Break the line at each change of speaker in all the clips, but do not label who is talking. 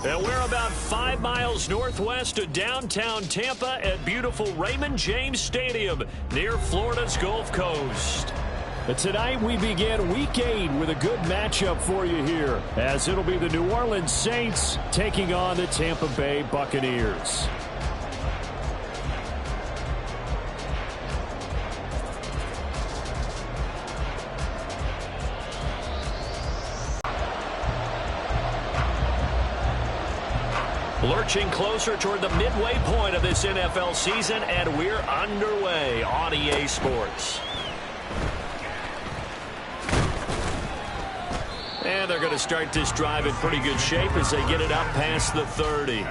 And we're about 5 miles northwest of downtown Tampa at beautiful Raymond James Stadium near Florida's Gulf Coast.
But tonight we begin Week 8 with a good matchup for you here, as it'll be the New Orleans Saints taking on the Tampa Bay Buccaneers.
Lurching closer toward the midway point of this NFL season, and we're underway on EA Sports. And they're going to start this drive in pretty good shape as they get it up past the 30.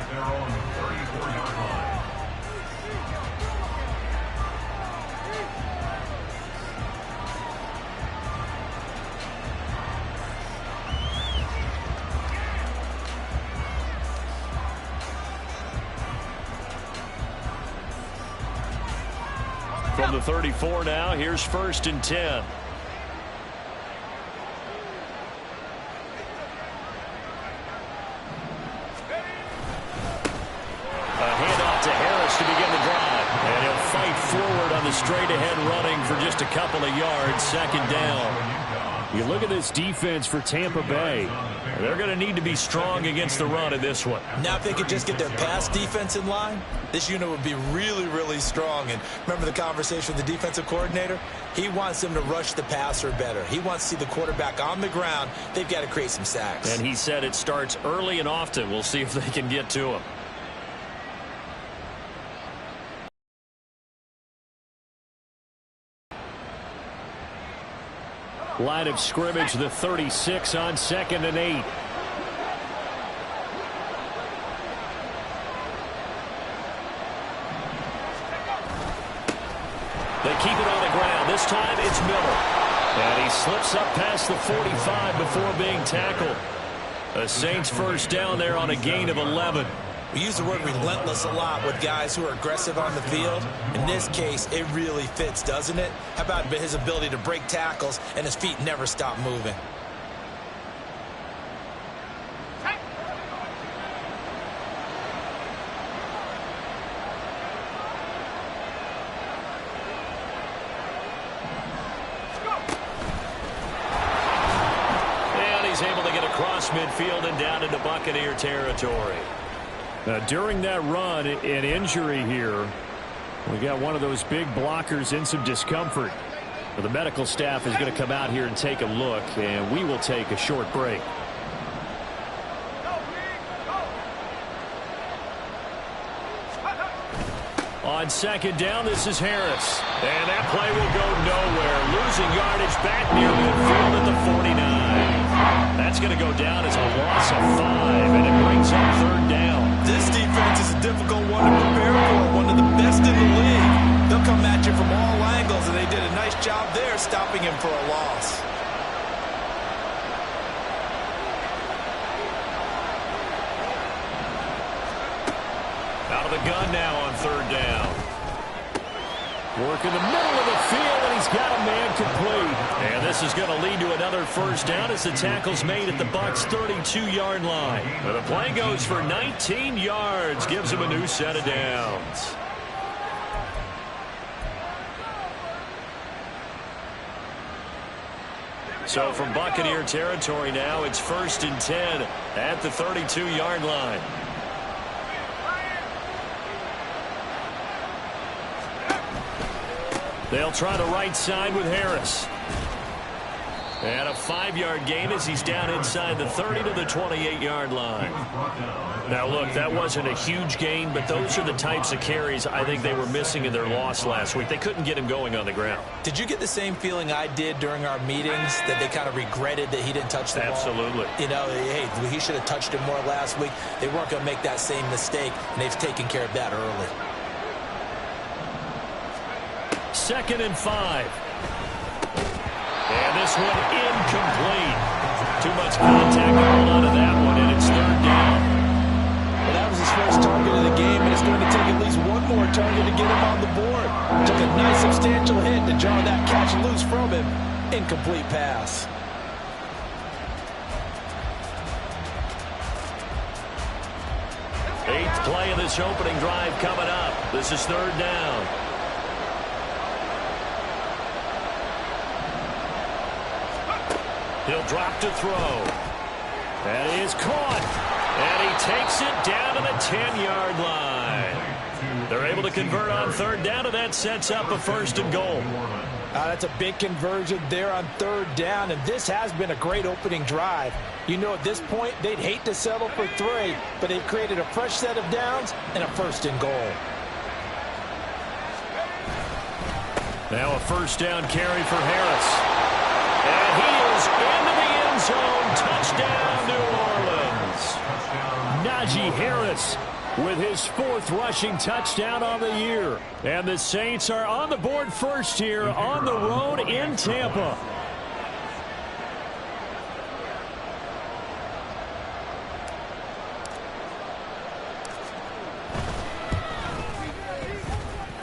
From the 34 now, here's 1st and 10. To begin the drive, and he'll fight forward on the straight-ahead running for just a couple of yards. 2nd down.
You look at this defense for Tampa Bay.
They're going to need to be strong against the run in this one.
Now, if they could just get their pass defense in line, this unit would be really, really strong. And remember the conversation with the defensive coordinator? He wants them to rush the passer better. He wants to see the quarterback on the ground. They've got to create some sacks.
And he said it starts early and often. We'll see if they can get to him.
Line of scrimmage, the 36 on 2nd and 8.
They keep it on the ground. This time it's Miller. And he slips up past the 45 before being tackled. The Saints 1st down there on a gain of 11.
We use the word relentless a lot with guys who are aggressive on the field. In this case, it really fits, doesn't it? How about his ability to break tackles and his feet never stop moving?
And he's able to get across midfield and down into Buccaneer territory.
During that run, an injury here. We got one of those big blockers in some discomfort. Well, the medical staff is going to come out here and take a look, and we will take a short break. On 2nd down, this is Harris. And that play will go nowhere. Losing yardage back near midfield at the 49. That's going to go down as a loss of 5, and it brings up 3rd down.
This defense is a difficult one to prepare for, one of the best in the league. They'll come at you from all angles, and they did a nice job there stopping him for a loss.
Out of the gun now on 3rd down.
Work in the middle of the field, and he's got a man complete.
And this is going to lead to another 1st down as the tackle's made at the Bucs' 32-yard line. But the play goes for 19 yards, gives him a new set of downs. So from Buccaneer territory now, it's 1st and 10 at the 32-yard line. They'll try the right side with Harris. And a 5-yard gain as he's down inside the 30 to the 28-yard line. Now, look, that wasn't a huge gain, but those are the types of carries I think they were missing in their loss last week. They couldn't get him going on the ground.
Did you get the same feeling I did during our meetings, that they kind of regretted that he didn't touch the ball?
Absolutely.
You know, hey, he should have touched it more last week. They weren't going to make that same mistake, and they've taken care of that early.
2nd and 5. And this one incomplete. Too much contact to hold on to that one, and it's 3rd down.
Well, that was his first target of the game, and it's going to take at least one more target to get him on the board. Took a nice substantial hit to jar that catch loose from him. Incomplete pass.
play in this opening drive coming up. This is third down. He'll drop to throw. That is caught. And he takes it down to the 10-yard line. They're able to convert on third down, and that sets up a first and goal.
That's a big conversion there on third down, and this has been a great opening drive. You know, at this point, they'd hate to settle for 3, but they've created a fresh set of downs and a first and goal.
Now a first down carry for Harris. And he is into the end zone. Touchdown, New Orleans.
Najee Harris with his 4th rushing touchdown on the year. And the Saints are on the board first here on the road in Tampa.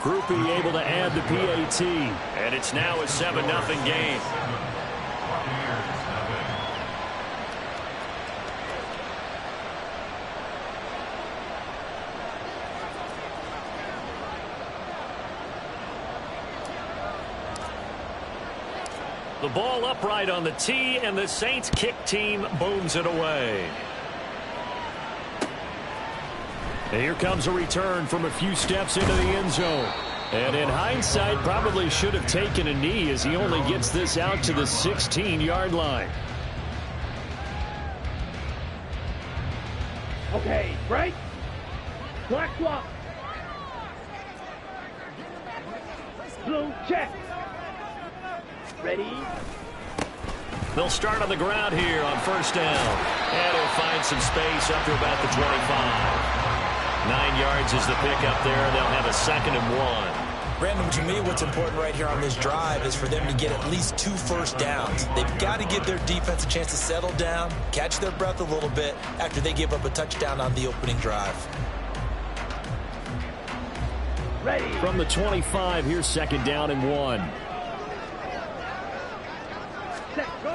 Groupie able to add the PAT.
And it's now a 7-0 game. The ball upright on the tee, and the Saints kick team booms it away.
And here comes a return from a few steps into the end zone. And in hindsight, probably should have taken a knee as he only gets this out to the 16-yard line.
Okay, break. Black swap. Blue check. Ready?
They'll start on the ground here on first down. And he'll find some space up to about the 25. 9 yards is the pickup there. They'll have a 2nd and 1.
Brandon, to me, what's important right here on this drive is for them to get at least 2 first downs. They've got to give their defense a chance to settle down, catch their breath a little bit after they give up a touchdown on the opening drive.
Ready.
From the 25, here's 2nd down and 1.
Set, go.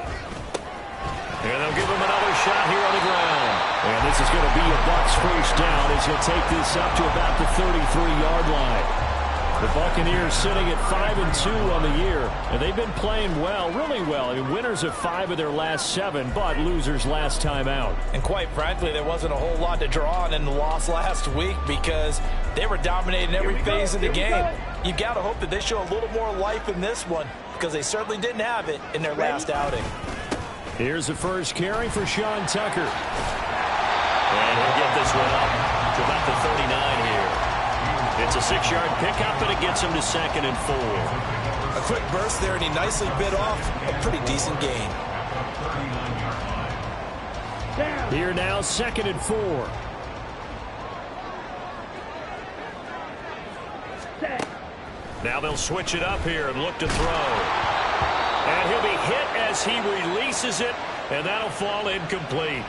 And they'll give him another shot here on the ground.
And this is going to be a Bucs first down as he'll take this up to about the 33-yard line. The Buccaneers sitting at 5-2 on the year, and they've been playing well, really well. I mean, winners of 5 of their last 7, but losers last time out.
And quite frankly, there wasn't a whole lot to draw on in the loss last week because they were dominating every phase of the game. You got to hope that they show a little more life in this one because they certainly didn't have it in their last outing.
Here's the first carry for Sean Tucker.
And he'll get this one up to about the 39 here. It's a 6-yard pickup, and it gets him to 2nd and 4.
A quick burst there, and he nicely bit off a pretty decent gain.
Here now, 2nd and 4.
Now they'll switch it up here and look to throw. And he'll be hit as he releases it, and that'll fall incomplete.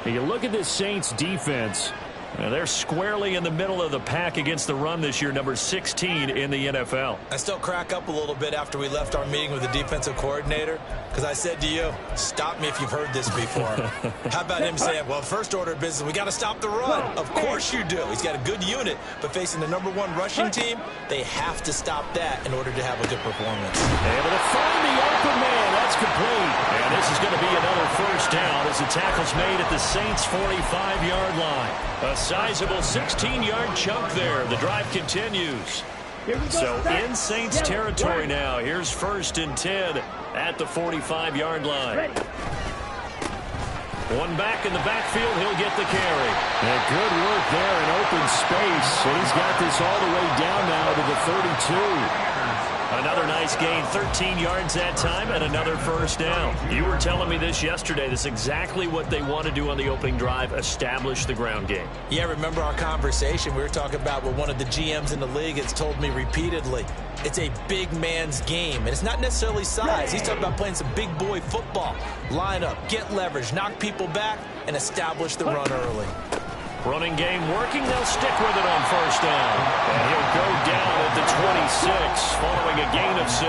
You look at this Saints defense.
They're squarely in the middle of the pack against the run this year, number 16 in the NFL.
I still crack up a little bit after we left our meeting with the defensive coordinator because I said to you, stop me if you've heard this before. How about him saying, well, first order of business, we got to stop the run. Of course you do. He's got a good unit, but facing the number 1 rushing team, they have to stop that in order to have a good performance.
Able to find the open man. That's complete.
And this is going to be another first down as the tackle's made at the Saints' 45-yard line. A sizable 16-yard chunk there. The drive continues. So in Saints territory now. Here's 1st and 10 at the 45-yard line. One back in the backfield. He'll get the carry.
And good work there in open space. And he's got this all the way down now to the 32.
Another nice gain, 13 yards that time, and another first down. You were telling me this yesterday. This is exactly what they want to do on the opening drive, establish the ground game.
Yeah, remember our conversation? We were talking about what one of the GMs in the league has told me repeatedly. It's a big man's game, and it's not necessarily size. He's talking about playing some big boy football. Line up, get leverage, knock people back, and establish the run early.
Running game working. They'll stick with it on first down. And he'll go down at the 26 following a gain of 6.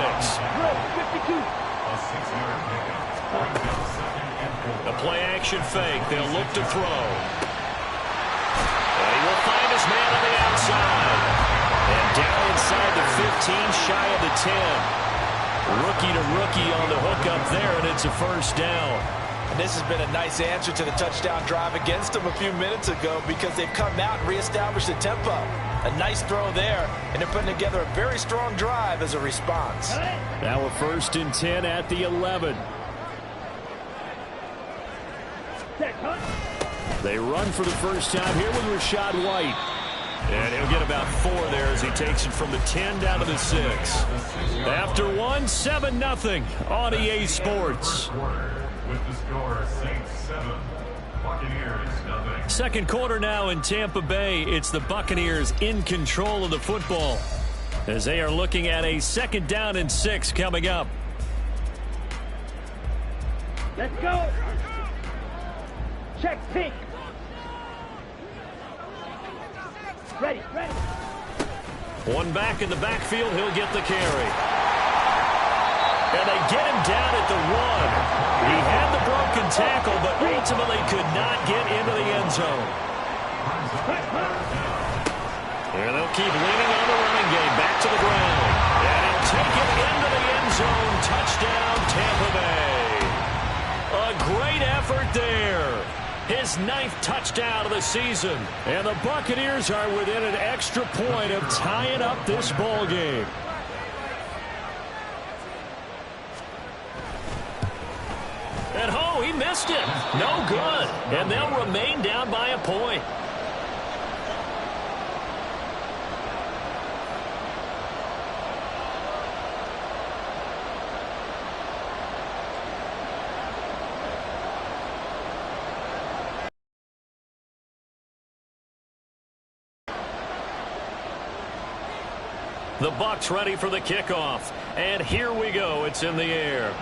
A play action fake. They'll look to throw. And find his man on the outside. And down inside the 15, shy of the 10. Rookie to rookie on the hook up there, and it's a first down.
And this has been a nice answer to the touchdown drive against them a few minutes ago because they've come out and reestablished the tempo. A nice throw there, and they're putting together a very strong drive as a response.
Now a 1st and 10 at the 11. They run for the first time here with Rashad White. And he'll get about 4 there as he takes it from the 10 down to the 6. After 1, 7-0 on EA Sports.
With the score, Saints 7, Buccaneers 0.
Second quarter now in Tampa Bay. It's the Buccaneers in control of the football as they are looking at a 2nd down and 6 coming up.
Let's go. Check pink. Ready.
One back in the backfield. He'll get the carry. And they get him down at the 1. He had the broken tackle, but ultimately could not get into the end zone. And they'll keep leaning on the running game. Back to the ground. And he'll take it into the end zone. Touchdown, Tampa Bay. A great effort there. His 9th touchdown of the season. And the Buccaneers are within an extra point of tying up this ball game. And oh, he missed it. No good. And they'll remain down by a point. The Bucs ready for the kickoff. And here we go. It's in the air.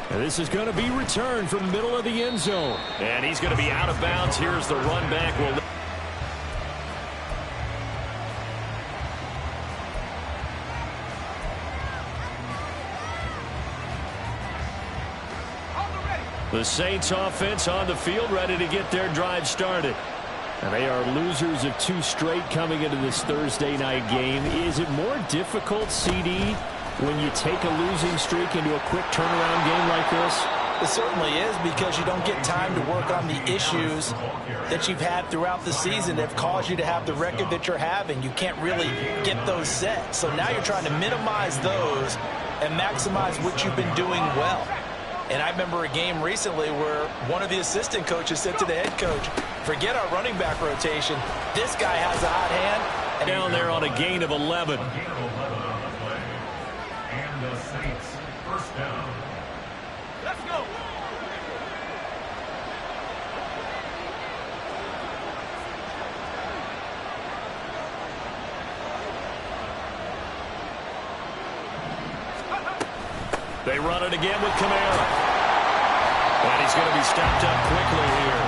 And this is going to be returned from the middle of the end zone. And he's going to be out of bounds. Here's the run back. The Saints offense on the field, ready to get their drive started. And they are losers of 2 straight coming into this Thursday night game. Is it more difficult, CD, when you take a losing streak into a quick turnaround game like this?
It certainly is, because you don't get time to work on the issues that you've had throughout the season that have caused you to have the record that you're having. You can't really get those set. So now you're trying to minimize those and maximize what you've been doing well. And I remember a game recently where one of the assistant coaches said to the head coach, forget our running back rotation. This guy has a hot hand. And
down there on a gain of 11.
And the Saints, first down.
Let's go.
They run it again with Kamara. And he's going to be stopped up quickly here.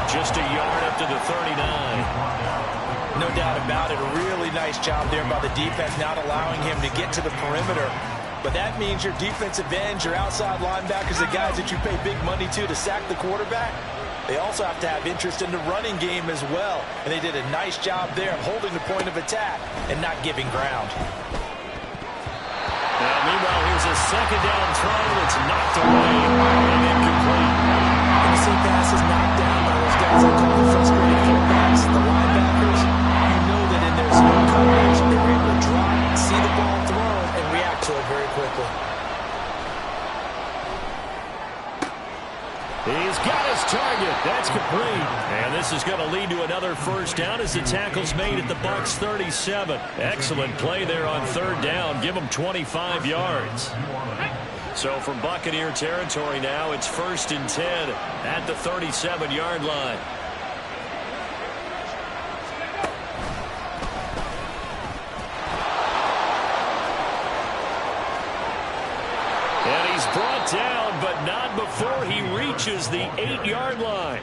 Just a yard up to the 39.
No doubt about it. A really nice job there by the defense, not allowing him to get to the perimeter. But that means your defensive ends, your outside linebackers, the guys that you pay big money to sack the quarterback, they also have to have interest in the running game as well. And they did a nice job there of holding the point of attack and not giving ground.
Meanwhile, here's a second down throw that's knocked away and incomplete.
And you see passes knocked down by those guys that call the frustrated fullbacks, the linebackers. You know that in their zone coverage, they're able to drop, see the ball thrown, and react to it very quickly.
He's got his target. That's complete. And this is going to lead to another first down as the tackle's made at the Bucs 37. Excellent play there on 3rd down. Give them 25 yards. So from Buccaneer territory now, it's 1st and 10 at the 37-yard line. And he's brought down, but not before he reaches the 8-yard line.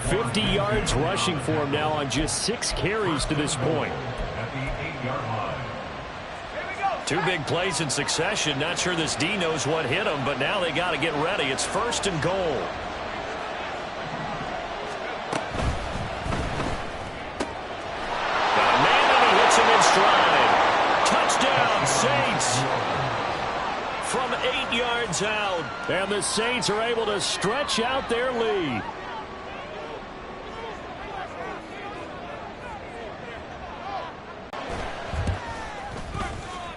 50 yards rushing for him now on just 6 carries to this point.
At the 8-yard line.
2 big plays in succession. Not sure this D knows what hit him, but now they got to get ready. It's 1st and goal. yards out. And the Saints are able to stretch out their lead.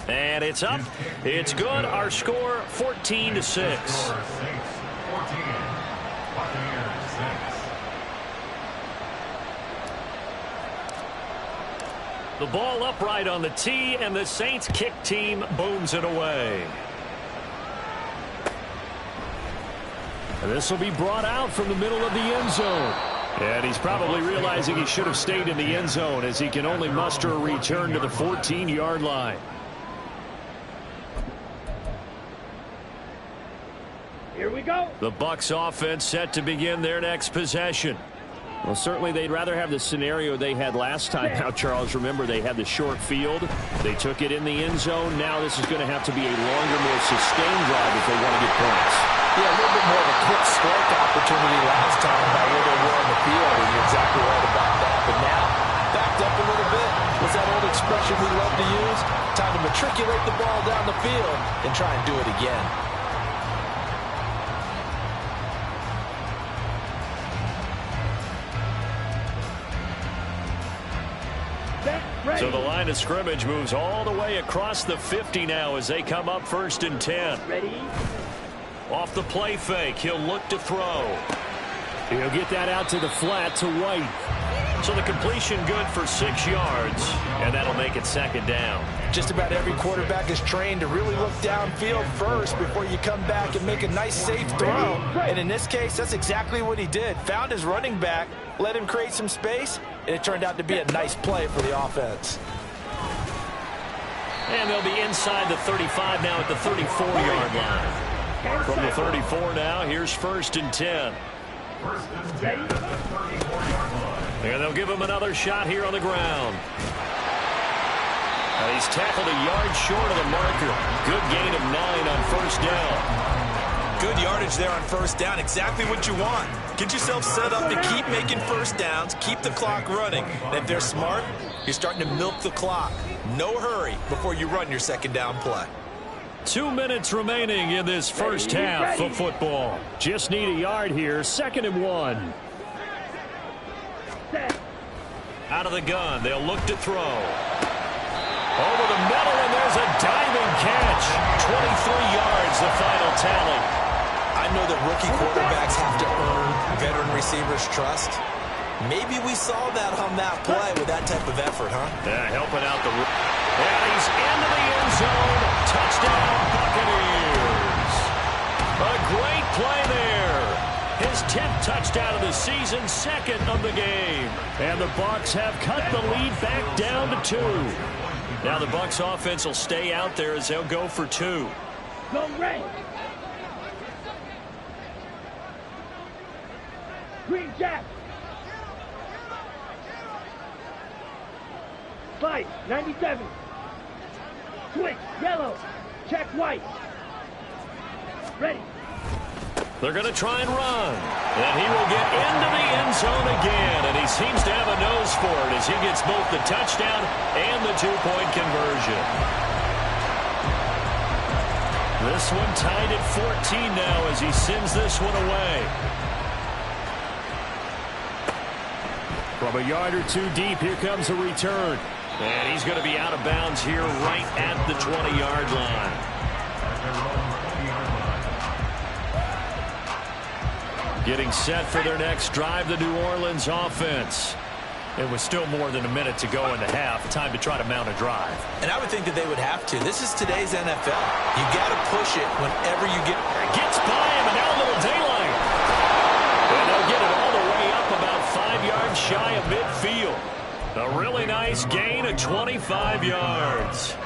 And it's up. It's good. Our score, 14-6. The ball upright on the tee, and the Saints kick team booms it away. And this will be brought out from the middle of the end zone. And he's probably realizing he should have stayed in the end zone as he can only muster a return to the 14-yard line.
Here we go.
The Bucs offense set to begin their next possession. Well, certainly they'd rather have the scenario they had last time. Now, Charles, remember, they had the short field. They took it in the end zone. Now this is going to have to be a longer, more sustained drive if they want to get points.
Yeah, a little bit more of a quick strike opportunity last time by where they were on the field, and you're exactly right about that. But now, backed up a little bit. What's that old expression we love to use? Time to matriculate the ball down the field and try and do it again.
So the line of scrimmage moves all the way across the 50 now as they come up 1st and 10.
Ready?
Off the play fake, he'll look to throw. He'll get that out to the flat to White. So the completion good for 6 yards, and that'll make it 2nd down.
Just about every quarterback is trained to really look downfield first before you come back and make a nice, safe throw. And in this case, that's exactly what he did. Found his running back, let him create some space, and it turned out to be a nice play for the offense.
And they'll be inside the 35 now at the 34-yard line. From the 34 now, here's 1st and 10. And they'll give him another shot here on the ground. And he's tackled a yard short of the marker. Good gain of 9 on 1st down.
Good yardage there on 1st down. Exactly what you want. Get yourself set up to keep making 1st downs, keep the clock running. And if they're smart, you're starting to milk the clock. No hurry before you run your 2nd down play.
2 minutes remaining in this first half of football. Just need a yard here. 2nd and 1. Out of the gun. They'll look to throw. Over the middle, and there's a diving catch. 23 yards, the final tally.
I know that rookie quarterbacks have to earn veteran receivers' trust. Maybe we saw that on that play with that type of effort, huh?
Yeah, helping out the... And he's into the end zone. Touchdown, Buccaneers. A great play there. His 10th touchdown of the season, 2nd of the game. And the Bucs have cut the lead back down to 2. Now the Bucs offense will stay out there as they'll go for 2.
Go red. Green Jack. 5, 97. Switch, yellow. Check white. Ready.
They're going to try and run. And he will get into the end zone again. And he seems to have a nose for it as he gets both the touchdown and the 2-point conversion. This one tied at 14 now as he sends this one away. From a yard or 2 deep, here comes a return. And he's going to be out of bounds here right at the 20-yard line. Getting set for their next drive, the New Orleans offense. It was still more than a minute to go in the half. Time to try to mount a drive.
And I would think that they would have to. This is today's NFL. You got to push it whenever you get...
Gets by him, and now a little daylight. And they'll get it all the way up about 5 yards shy of midfield. A really nice gain of 25 yards.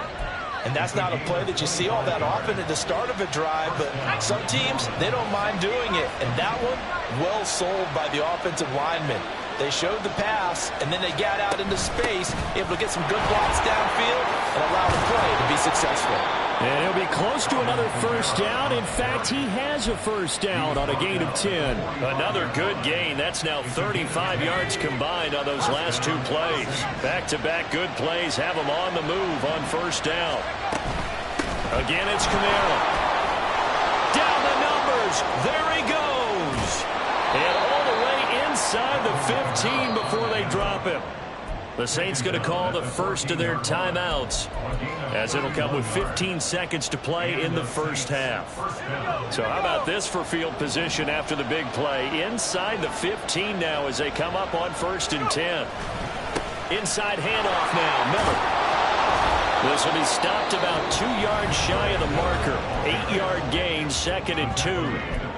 And that's not a play that you see all that often at the start of a drive, but some teams, they don't mind doing it. And that one, well sold by the offensive lineman. They showed the pass, and then they got out into space, able to get some good blocks downfield and allow the play to be successful.
And he'll be close to another 1st down. In fact, he has a 1st down on a gain of 10. Another good gain. That's now 35 yards combined on those last 2 plays. Back-to-back good plays have him on the move on 1st down. Again, it's Kamara. throws. There he goes. And all the way inside the 15 before they drop him. The Saints going to call the first of their timeouts, as it'll come with 15 seconds to play in the first half. So how about this for field position after the big play? Inside the 15 now as they come up on 1st and 10. Inside handoff now, Miller. This will be stopped about 2 yards shy of the marker. 8-yard gain, 2nd and 2.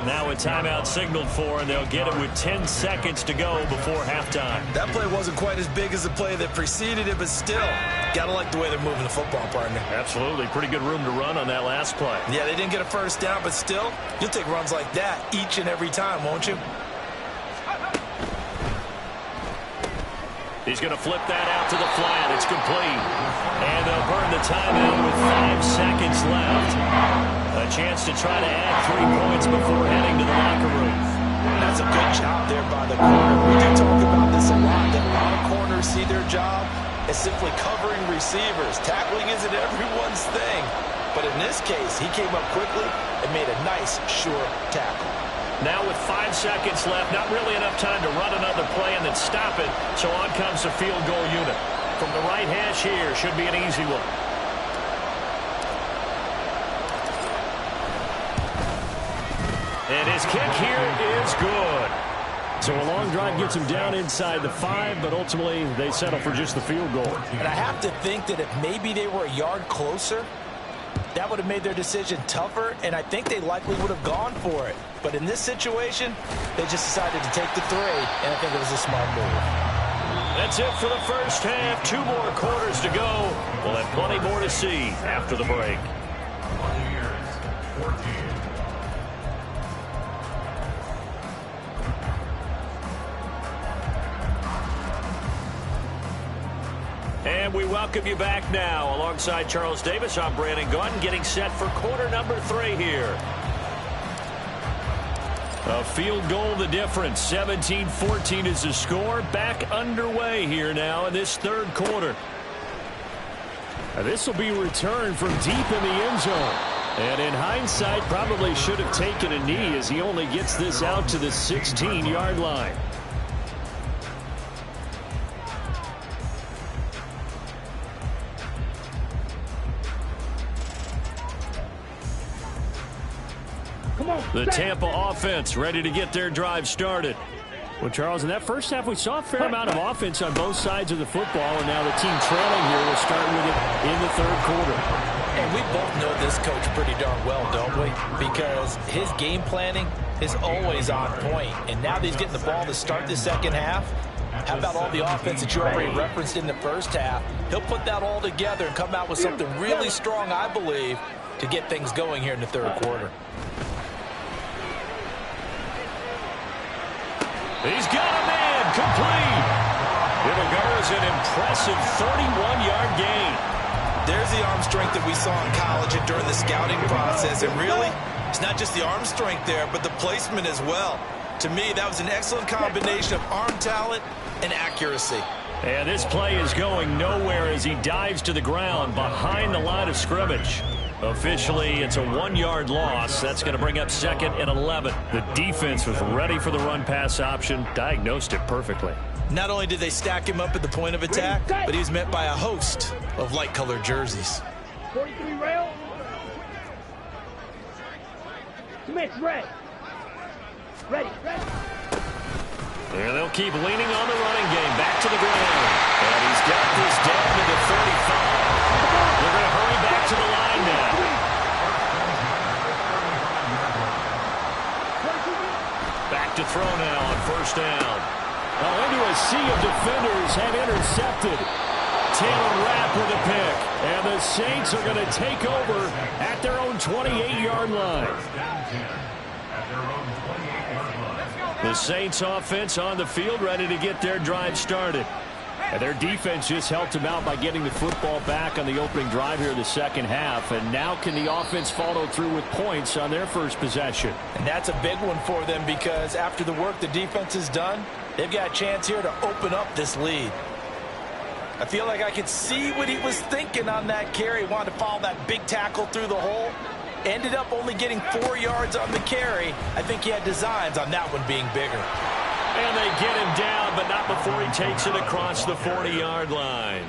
Now a timeout signaled for, and they'll get it with 10 seconds to go before halftime.
That play wasn't quite as big as the play that preceded it, but still, got to like the way they're moving the football, partner.
Absolutely. Pretty good room to run on that last play.
Yeah, they didn't get a first down, but still, you'll take runs like that each and every time, won't you?
He's going to flip that out to the flat. It's complete. And they'll burn the timeout with 5 seconds left. A chance to try to add 3 points before heading to the locker room.
That's a good job there by the corner. We do talk about this a lot, that a lot of corners see their job as simply covering receivers. Tackling isn't everyone's thing. But in this case, he came up quickly and made a nice, sure tackle.
Now with 5 seconds left, not really enough time to run another play and then stop it. So on comes the field goal unit. From the right hash here, should be an easy one. And his kick here is good. So a long drive gets him down inside the 5, but ultimately they settle for just the field goal.
And I have to think that if maybe they were a yard closer, that would have made their decision tougher, and I think they likely would have gone for it. But in this situation, they just decided to take the 3, and I think it was a smart move.
That's it for the first half. 2 more quarters to go. We'll have plenty more to see after the break. And we welcome you back now. Alongside Charles Davis, I'm Brandon Gunn, getting set for quarter number 3 here. A field goal the difference. 17-14 is the score. Back underway here now in this 3rd quarter. This will be returned from deep in the end zone. And in hindsight, probably should have taken a knee as he only gets this out to the 16-yard line. The Tampa offense ready to get their drive started. Well, Charles, in that first half, we saw a fair amount of offense on both sides of the football, and now the team trailing here will start with it in the 3rd quarter.
And we both know this coach pretty darn well, don't we? Because his game planning is always on point. And now that he's getting the ball to start the 2nd half, how about all the offense that you already referenced in the first half? He'll put that all together and come out with something really strong, I believe, to get things going here in the 3rd quarter.
He's got a man complete. It'll go as an impressive 31-yard gain.
There's the arm strength that we saw in college and during the scouting process. And really, it's not just the arm strength there, but the placement as well. To me, that was an excellent combination of arm talent and accuracy.
And this play is going nowhere as he dives to the ground behind the line of scrimmage. Officially, it's a 1-yard loss. That's going to bring up 2nd and 11. The defense was ready for the run-pass option, diagnosed it perfectly.
Not only did they stack him up at the point of attack, but he was met by a host of light-colored jerseys.
43 rail. Smith's red. Ready.
And they'll keep leaning on the running game. Back to the ground. And he's got this down to the 35. They're going to hurry back to the line now. Back to throw now on 1st down. Now into a sea of defenders have intercepted. Taylor Rapp with a pick. And the Saints are going to take over at their own 28-yard line. The Saints offense on the field ready to get their drive started. And their defense just helped them out by getting the football back on the opening drive here in the 2nd half. And now can the offense follow through with points on their first possession?
And that's a big one for them because after the work the defense has done, they've got a chance here to open up this lead. I feel like I could see what he was thinking on that carry. He wanted to follow that big tackle through the hole. Ended up only getting 4 yards on the carry. I think he had designs on that one being bigger.
And they get him down, but not before he takes it across the 40-yard line.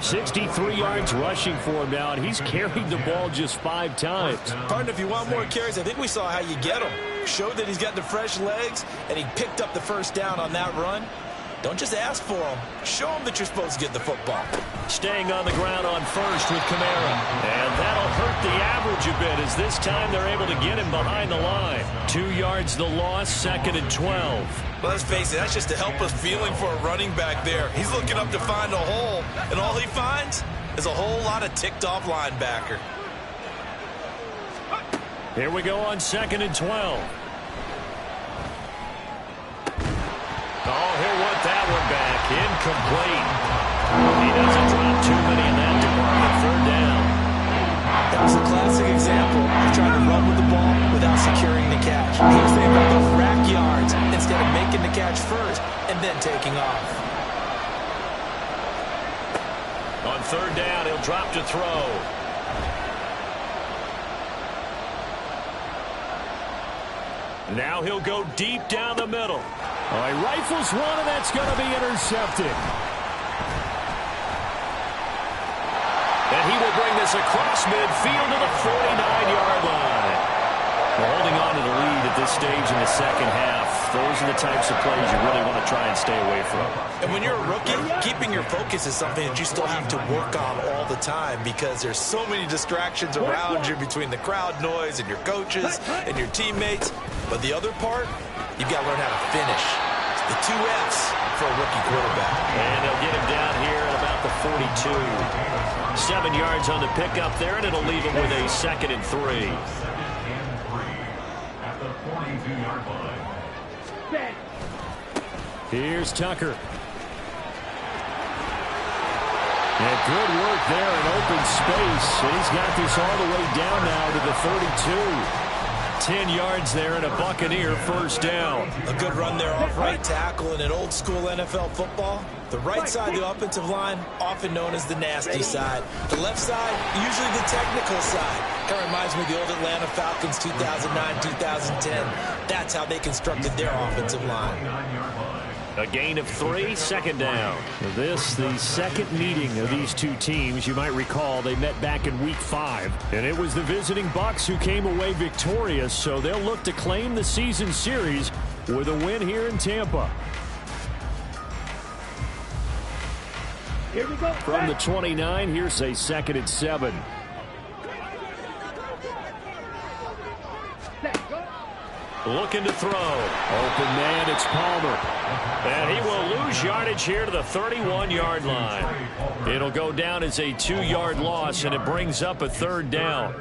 63 yards rushing for him now, and he's carried the ball just 5 times.
Pardon, if you want more carries, I think we saw how you get him. Showed that he's got the fresh legs, and he picked up the first down on that run. Don't just ask for him. Show him that you're supposed to get the football.
Staying on the ground on first with Kamara. And that'll hurt the average a bit, as this time they're able to get him behind the line. 2 yards the loss, 2nd and 12.
Well, let's face it, that's just a helpless feeling for a running back there. He's looking up to find a hole, and all he finds is a whole lot of ticked-off linebacker.
Here we go on 2nd and 12. Oh, he'll want that one back. Incomplete. He doesn't drop too many in that department. 3rd down.
That was a classic example of trying to run with the ball without securing the catch. He was thinking about those rack yards instead of making the catch first and then taking off.
On 3rd down, he'll drop to throw. Now he'll go deep down the middle. He rifles one, and that's going to be intercepted. And he will bring this across midfield to the 49-yard line. Well, holding on to the lead at this stage in the second half, those are the types of plays you really want to try and stay away from.
And when you're a rookie, keeping your focus is something that you still have to work on all the time, because there's so many distractions around you between the crowd noise and your coaches and your teammates. But the other part, you've got to learn how to finish. It's the 2 F's for a rookie quarterback.
And they'll get him down here at about the 42. 7 yards on the pickup there, and it'll leave him with a 2nd and 3.
At the 42-yard line.
Here's Tucker. And good work there in open space. And he's got this all the way down now to the 32. 10 yards there and a Buccaneer 1st down.
A good run there off right tackle. In an old school NFL football, the right side of the offensive line, often known as the nasty side. The left side, usually the technical side. Kind of reminds me of the old Atlanta Falcons 2009, 2010. That's how they constructed their offensive line.
A gain of 3, 2nd down. This, the second meeting of these two teams. You might recall they met back in Week 5. And it was the visiting Bucs who came away victorious, so they'll look to claim the season series with a win here in Tampa.
Here we go.
From the 29, here's a 2nd and 7. Looking to throw. Open man, it's Palmer. And he will lose yardage here to the 31-yard line. It'll go down as a 2-yard loss, and it brings up a 3rd down.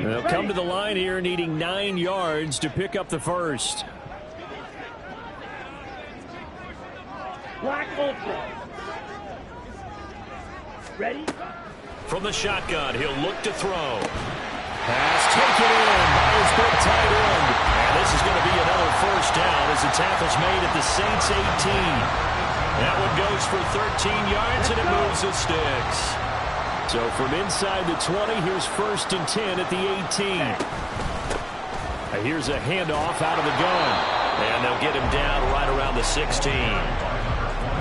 They'll come to the line here needing 9 yards to pick up the first.
Black Ultra. Ready?
From the shotgun, he'll look to throw. Pass taken in by his big tight end. And this is going to be another 1st down as the tackle's made at the Saints 18. That one goes for 13 yards, and it moves the sticks. So from inside the 20, here's 1st and 10 at the 18. Here's a handoff out of the gun. And they'll get him down right around the 16.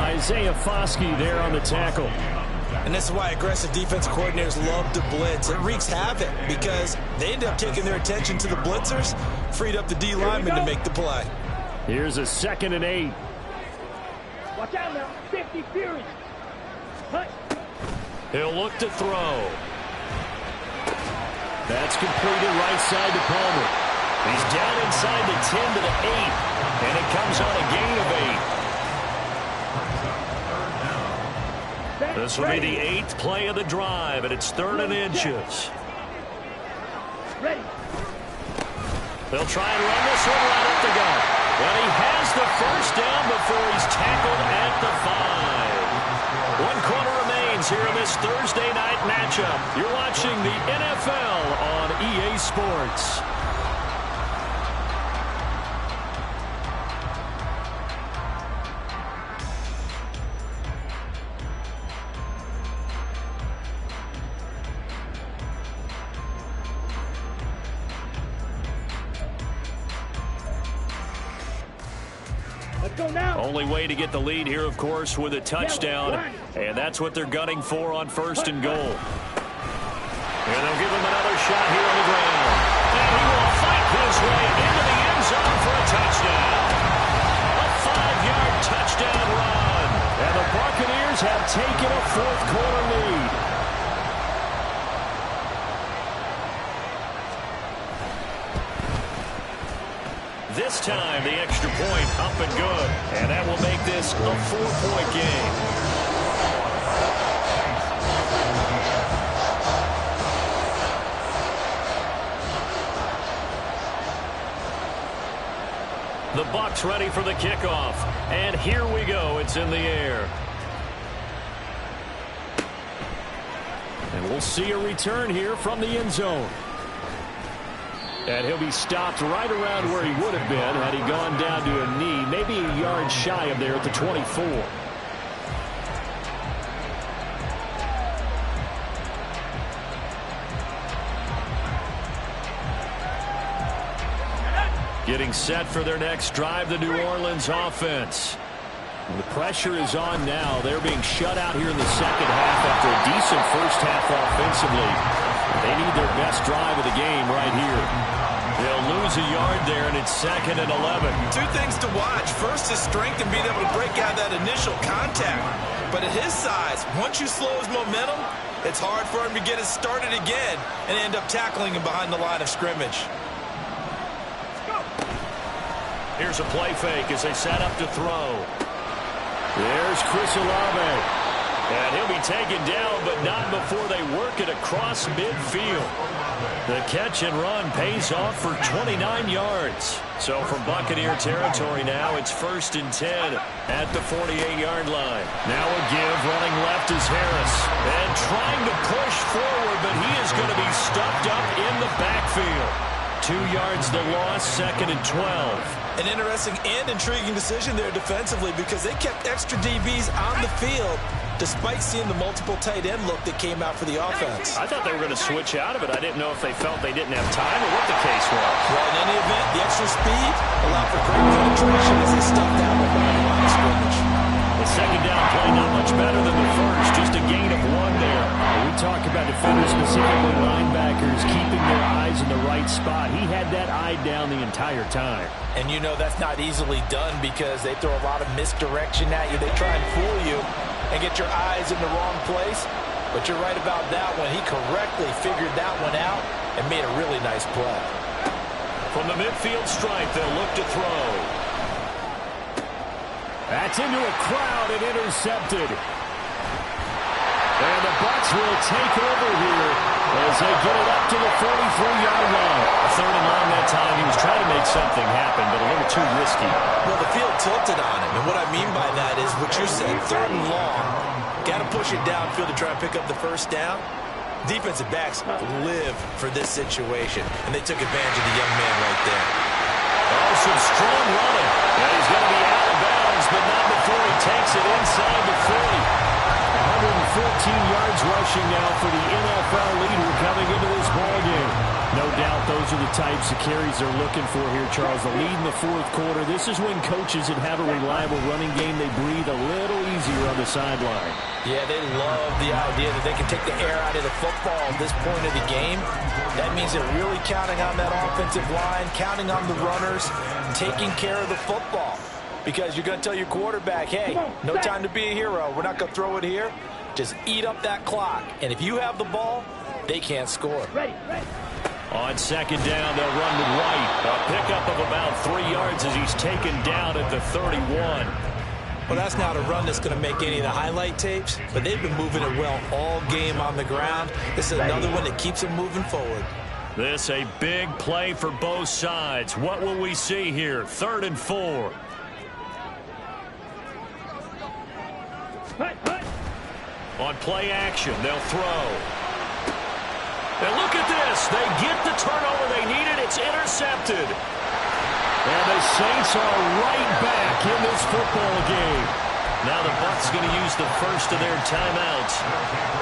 Isaiah Foskey there on the tackle.
And this is why aggressive defensive coordinators love to blitz. It wreaks havoc because they end up taking their attention to the blitzers, freed up the D lineman to make the play.
Here's a 2nd and 8.
Watch out now. 50 Fury. Cut.
He'll look to throw. That's completed right side to Palmer. He's down inside the 10 to the 8. And it comes on a gain of 8. This will be the 8th play of the drive, and it's 3rd and inches.
Ready.
They'll try and run this one right up the gut. And he has the 1st down before he's tackled at the 5. 1 quarter remains here in this Thursday night matchup. You're watching the NFL on EA Sports.
Let's go now.
Only way to get the lead here, of course, with a touchdown. And that's what they're gunning for on 1st and goal. And they'll give him another shot here on the ground. And he will fight his way into the end zone for a touchdown. A 5-yard touchdown run. And the Buccaneers have taken a 4th-quarter lead. This time, the extra point up and good. And that will make this a 4-point game. The Bucs ready for the kickoff. And here we go. It's in the air. And we'll see a return here from the end zone. And he'll be stopped right around where he would have been had he gone down to a knee, maybe a yard shy of there at the 24. Getting set for their next drive, the New Orleans offense. The pressure is on now. They're being shut out here in the second half after a decent first half offensively. They need their best drive of the game right here. They'll lose a yard there, and it's 2nd and 11.
2 things to watch. First, his strength and being able to break out that initial contact. But at his size, once you slow his momentum, it's hard for him to get it started again and end up tackling him behind the line of scrimmage.
Here's a play fake as they set up to throw. There's Chris Olave. And he'll be taken down, but not before they work it across midfield. The catch and run pays off for 29 yards. So from Buccaneer territory now, it's 1st and 10 at the 48-yard line. Now a give, running left is Harris. And trying to push forward, but he is going to be stuffed up in the backfield. 2 yards the loss, 2nd and 12.
An interesting and intriguing decision there defensively because they kept extra DBs on the field despite seeing the multiple tight end look that came out for the offense.
I thought they were going to switch out of it. I didn't know if they felt they didn't have time or what the case was.
Well, in any event, the extra speed allowed for great penetration as they stuffed out the line of scrimmage.
The second down play not much better than the first, just a gain of 1 there. We talk about defenders, specifically linebackers, keeping their eyes in the right spot. He had that eye down the entire time.
And you know that's not easily done because they throw a lot of misdirection at you. They try and fool you and get your eyes in the wrong place. But you're right about that one. He correctly figured that one out and made a really nice play.
From the midfield stripe, they'll look to throw. That's into a crowd and intercepted. And the Bucs will take over here as they get it up to the 43-yard line. A 3rd and long that time. He was trying to make something happen, but a little too risky.
Well, the field tilted on him, and what I mean by that is what you said, 3rd and long. Got to push it downfield to try and pick up the first down. Defensive backs live for this situation, and they took advantage of the young man right there.
Oh, some strong running. And he's going to be out of bounds, but not before he takes it inside the 40. 114 yards rushing now for the NFL leader coming into this ballgame. No doubt those are the types of carries they're looking for here, Charles. The lead in the 4th quarter. This is when coaches that have a reliable running game, they breathe a little easier on the sideline.
Yeah, they love the idea that they can take the air out of the football at this point of the game. That means they're really counting on that offensive line, counting on the runners, taking care of the football. Because you're going to tell your quarterback, hey, no time to be a hero. We're not going to throw it here. Just eat up that clock. And if you have the ball, they can't score.
Ready.
On 2nd down, they'll run to White. A pickup of about 3 yards as he's taken down at the 31.
Well, that's not a run that's going to make any of the highlight tapes, but they've been moving it well all game on the ground. This is another one that keeps them moving forward.
This a big play for both sides. What will we see here? 3rd and 4. On play action, they'll throw. And look at this. They get the turnover they needed. It's intercepted. And the Saints are right back in this football game. Now the Bucs going to use the first of their timeouts.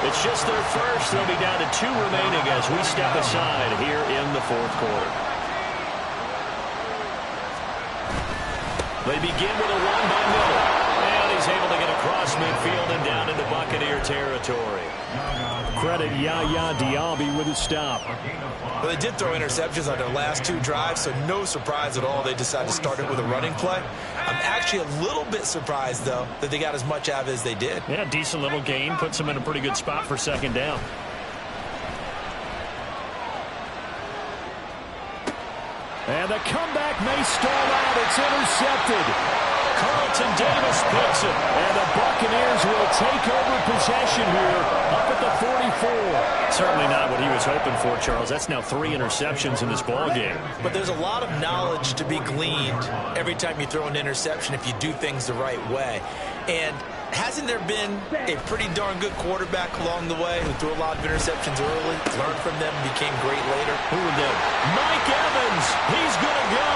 It's just their first. They'll be down to 2 remaining as we step aside here in the 4th quarter. They begin with a run by Miller. And he's able to get across midfield and down into Buccaneer territory.
Credit Yaya Diaby with a stop.
Well, they did throw interceptions on their last 2 drives, so no surprise at all they decided to start it with a running play. I'm actually a little bit surprised, though, that they got as much out of it as they did.
Yeah, decent little gain. Puts them in a pretty good spot for second down.
And the comeback may stall out. It's intercepted.
Carlton Davis picks it.
And the Buccaneers will take over possession here up at the 44.
Certainly not what he was hoping for, Charles. That's now 3 interceptions in this ball game.
But there's a lot of knowledge to be gleaned every time you throw an interception if you do things the right way. And hasn't there been a pretty darn good quarterback along the way who threw a lot of interceptions early, learned from them, became great later?
Who would that? Mike Evans. He's going to go.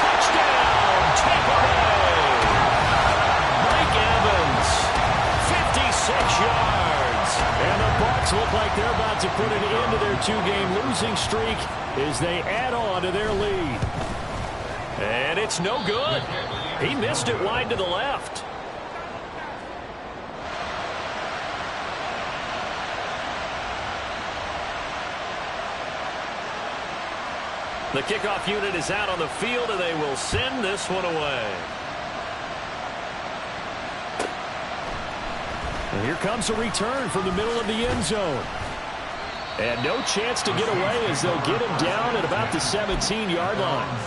Touchdown, Tampa Bay. Mike Evans, 56 yards.
And the Bucs look like they're about to put an end to their 2-game losing streak as they add on to their lead.
And it's no good. He missed it wide to the left. The kickoff unit is out on the field, and they will send this one away.
And here comes a return from the middle of the end zone. And no chance to get away as they'll get him down at about the 17-yard line.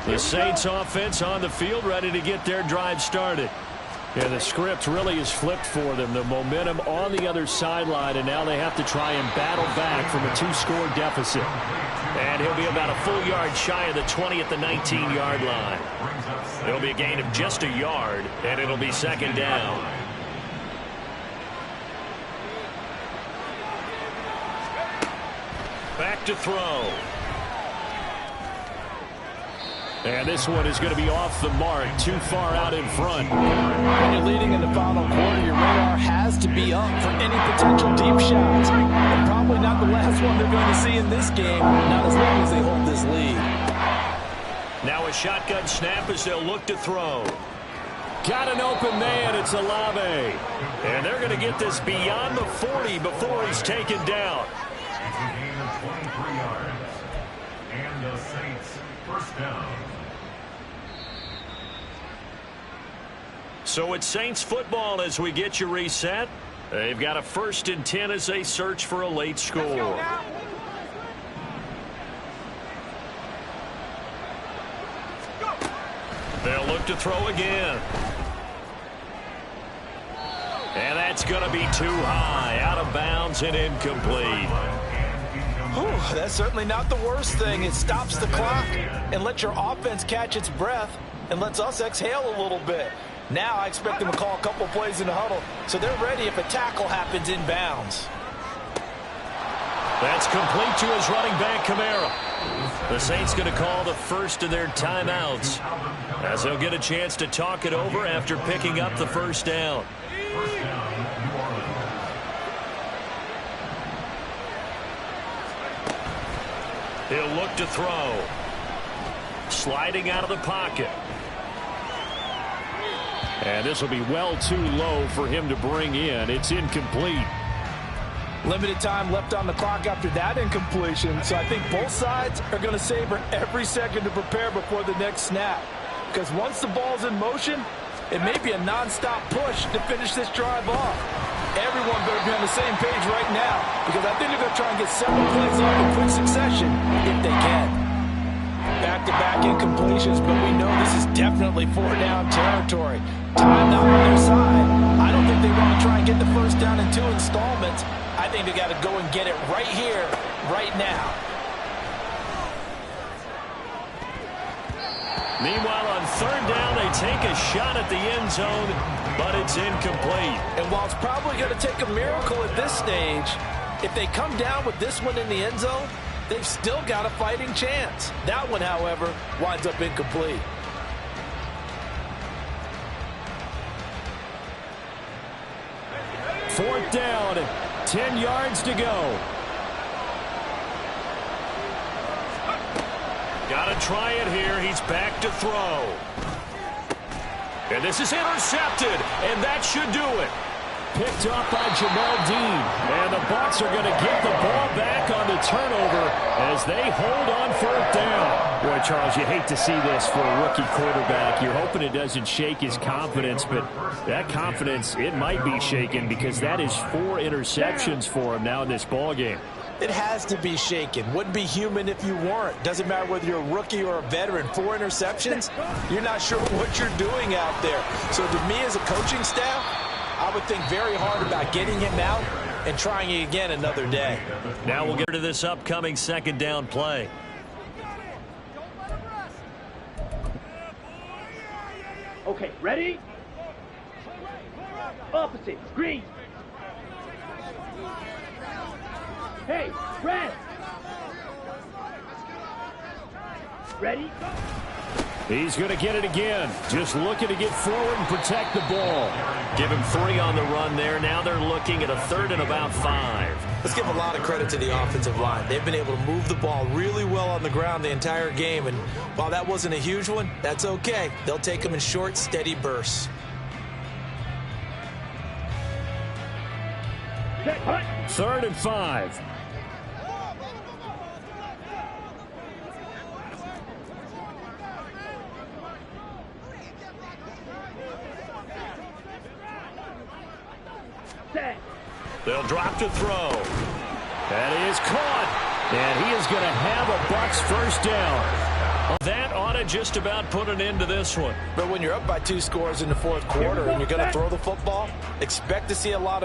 The Saints offense on the field, ready to get their drive started.
Yeah, the script really is flipped for them. The momentum on the other sideline, and now they have to try and battle back from a 2-score deficit.
And he'll be about a full yard shy of the 20 at the 19-yard line. It'll be a gain of just a yard, and it'll be second down. Back to throw.
And this one is going to be off the mark, too far out in front.
When you're leading in the final quarter, your radar has to be up for any potential deep shots. And probably not the last one they're going to see in this game, not as long as they hold this lead.
Now a shotgun snap as they'll look to throw.
Got an open man, it's Olave.
And they're going to get this beyond the 40 before he's taken down.
It's a gain of 23 yards. And the Saints first down.
So it's Saints football as we get you reset. They've got a 1st and 10 as they search for a late score. They'll look to throw again. And that's going to be too high, out of bounds and incomplete.
Whew, that's certainly not the worst thing. It stops the clock and lets your offense catch its breath and lets us exhale a little bit. Now I expect them to call a couple plays in the huddle so they're ready if a tackle happens in bounds.
That's complete to his running back, Kamara. The Saints going to call the first of their timeouts as they'll get a chance to talk it over after picking up the first down. He'll look to throw. Sliding out of the pocket.
And this will be well too low for him to bring in. It's incomplete.
Limited time left on the clock after that incompletion, so I think both sides are going to savor every second to prepare before the next snap. Because once the ball's in motion, it may be a non-stop push to finish this drive off. Everyone better be on the same page right now, because I think they're going to try and get several plays off in quick succession if they can. Back-to-back incompletions, but we know this is definitely 4-down territory. Time not on their side. I don't think they want to try and get the first down in 2 installments. I think they got to go and get it right here, right now.
Meanwhile, on 3rd down, they take a shot at the end zone, but it's incomplete.
And while it's probably going to take a miracle at this stage, if they come down with this one in the end zone, they've still got a fighting chance. That one, however, winds up incomplete.
4th down, 10 yards to go.
Got to try it here. He's back to throw. And this is intercepted, and that should do it.
Picked off by Jamel Dean. And the Bucs are going to get the ball back on the turnover as they hold on 4th down. Boy, Charles, you hate to see this for a rookie quarterback. You're hoping it doesn't shake his confidence, but that confidence, it might be shaken because that is 4 interceptions for him now in this ballgame.
It has to be shaken. Wouldn't be human if you weren't. Doesn't matter whether you're a rookie or a veteran. 4 interceptions, you're not sure what you're doing out there. So to me as a coaching staff, I would think very hard about getting him out and trying it again another day.
Now we'll get to this upcoming 2nd down play.
Okay, ready? Opposite, green. Hey, red. Ready?
He's going to get it again. Just looking to get forward and protect the ball.
Give him 3 on the run there. Now they're looking at a 3rd and about 5.
Let's give a lot of credit to the offensive line. They've been able to move the ball really well on the ground the entire game. And while that wasn't a huge one, that's okay. They'll take them in short, steady bursts.
Set, hunt.
3rd and 5.
Set.
They'll drop to throw.
That is caught. And he is going to have a Bucs 1st down.
That ought to just about put an end to this one.
But when you're up by 2 scores in the 4th quarter and you're going to throw the football, expect to see a lot of